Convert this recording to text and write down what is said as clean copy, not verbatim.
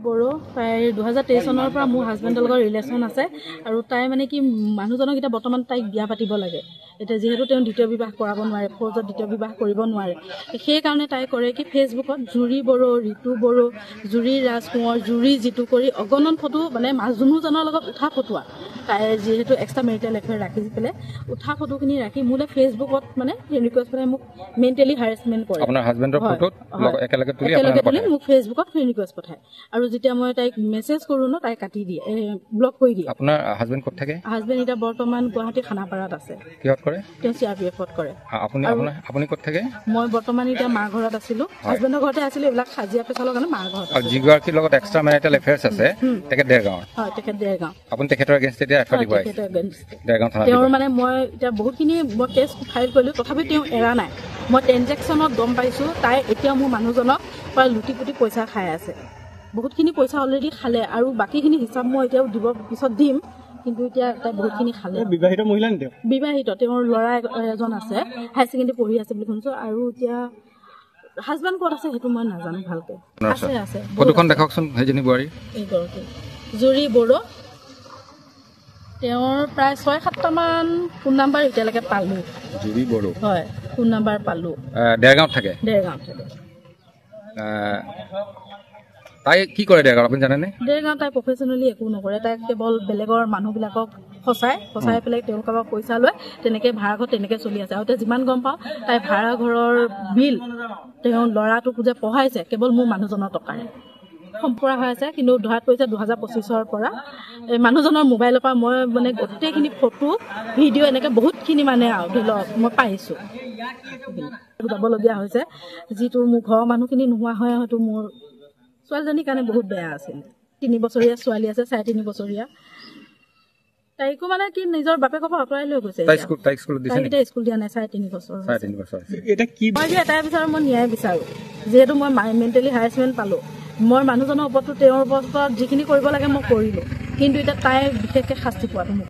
বড়ো প্ৰায় 2023 চনৰ পৰা মোৰ হাজবেণ্ডৰ লগত ৰিলেশ্যন আছে আৰু তাই মানে কি মানুহজনক এতিয়া বৰ্তমান তাইক বিয়া পাতিব লাগে এতিয়া যিহেতু তেওঁ দ্বিতীয় বিবাহ কৰাব নোৱাৰে ফৌজত দ্বিতীয় বিবাহ কৰিব নোৱাৰে সেইকাৰণে তাই কৰে কি ফেচবুকত জুৰি বড়ো ঋতু বড়ো জুৰি ৰাজকোঁৱৰ জুৰি যিটো কৰি অগণন ফটো মানে মাজুনুজনৰ লগত উঠা ফটোৱা তাই যিহেতু এক্সট্ৰা মেৰিটেল এফেয়াৰ ৰাখি পেলাই উঠা ফটোখিনি ৰাখি মোলে ফেচবুকত মানে ৰিকুৱেষ্ট মানে মোক মেণ্টেলি হাৰেছমেণ্ট কৰে আপোনাৰ হাজবেণ্ডৰ ফটোত একেলগে তুলি মোক ফেচবুকত ফ্ৰেণ্ড ৰিকুৱেষ্ট পঠায় আৰু যেতিয়া মই তাইক মেছেজ কৰো ন তাই কাটি দিয়ে ব্লক কৰি দিয়ে আপোনাৰ হাজবেণ্ড ক'ত থাকে হাজবেণ্ড এতিয়া বৰ্তমান গুৱাহাটী খানাপাৰাত আছে কিহত কৰে তেওঁ CRPFত কৰে আপুনি ক'ত থাকে মই বৰ্তমান এতিয়া মাৰ ঘৰত আছিলো হাজবেণ্ডৰ ঘৰতে আছিলো এইবিলাক খাজিয়া পেচালৰ কাৰণে মাৰ ঘৰত আৰু যিগৰাকীৰ লগত এক্সট্ৰা মেৰিটেল এফেয়াৰ্ছ আছে তেখেত দেৰগাঁৱৰ হয় তেখেত দেৰগাঁও আপুনি তেখেতৰ এগেইনষ্ট এতিয়া এফআইআৰ দিব আহিছে দেৰগাঁও থানাত তেওঁৰ মানে মই এতিয়া বহুতখিনি মই কেছ ফাইল কৰিলো তথাপি তেওঁ এৰা নাই মই ট্ৰেনজেকশ্যনত গম পাইছো তাই এতিয়া মোৰ মানুহজনক প্ৰায় লুটি পুটি পইচা খাই আছে বহুতখিনি পইচা অলৰেডি খালে আৰু বাকীখিনি হিচাপ মই এতিয়াও দিব পিছত দিম কিন্তু এতিয়া তাই বহুতখিনি খালে বিবাহিত মহিলা নেকি বিবাহিত তেওঁৰ ল'ৰা এজন আছে হায়াৰ ছেকেণ্ডেৰী পঢ়ি আছে বুলি শুনিছো আৰু এতিয়া হাজবেণ্ড ক'ত আছে সেইটো মই নাজানো ভালকে আছে ফটোখন দেখাওকচোন সেইজনী বোৱাৰী এইগৰাকী জুৰি বড়ো তেওঁৰ প্ৰায় 6-7টা মান ফোন নাম্বাৰ এতিয়ালৈকে পালো জুৰি বড়ো হয় ফোন নাম্বাৰ পালো দেৰগাঁৱত থাকে তাই কি কৰে দেৰগাঁৱত আপুনি জানেনে দেৰগাঁৱত তাই প্ৰফেচনেলি একো নকৰে তাই কেৱল বেলেগৰ মানুহবিলাকক ফচাই পেলাই তেওঁলোকৰ পৰা পইচা লয় তেনেকৈ ভাড়া ঘৰ তেনেকৈ চলি আছে আৰু এতিয়া যিমান গম পাওঁ তাই ভাড়া ঘৰৰ বিল তেওঁ ল'ৰাটোক যে পঢ়াইছে কেৱল মোৰ মানুহজনৰ টকাৰে সম্পূৰ্ণ হৈ আছে কিন্তু ধৰাত পৰিছে 2025 পৰা এই মানুহজনৰ মোবাইলৰ পৰা মই মানে গোটেইখিনি ফটো ভিডিঅ' এনেকৈ বহুতখিনি মানে আৰু ধৰি লওক মই পাইছোঁ যাবলগীয়া হৈছে যিটো মোৰ ঘৰৰ মানুহখিনি নোহোৱা হয় হয়তো মোৰ ছোৱালীজনীৰ কাৰণে বহুত বেয়া আছিল 3 বছৰীয়া ছোৱালী আছে 3.5 বছৰীয়া তাইকো মানে কি নিজৰ বাপেকৰ পৰা আঁতৰাই লৈ গৈছে তাইক স্কুল দিয়া নাই 3.5 বছৰ এটা কি মই এটাই বিচাৰোঁ মই ন্যায় বিচাৰোঁ যিহেতু মই মেণ্টেলি হাৰেছমেণ্ট পালোঁ মই মানুহজনৰ ওপৰতো তেওঁৰ ওপৰত যিখিনি কৰিব লাগে মই কৰিলোঁ কিন্তু এতিয়া তাই বিশেষকৈ শাস্তি পোৱাটো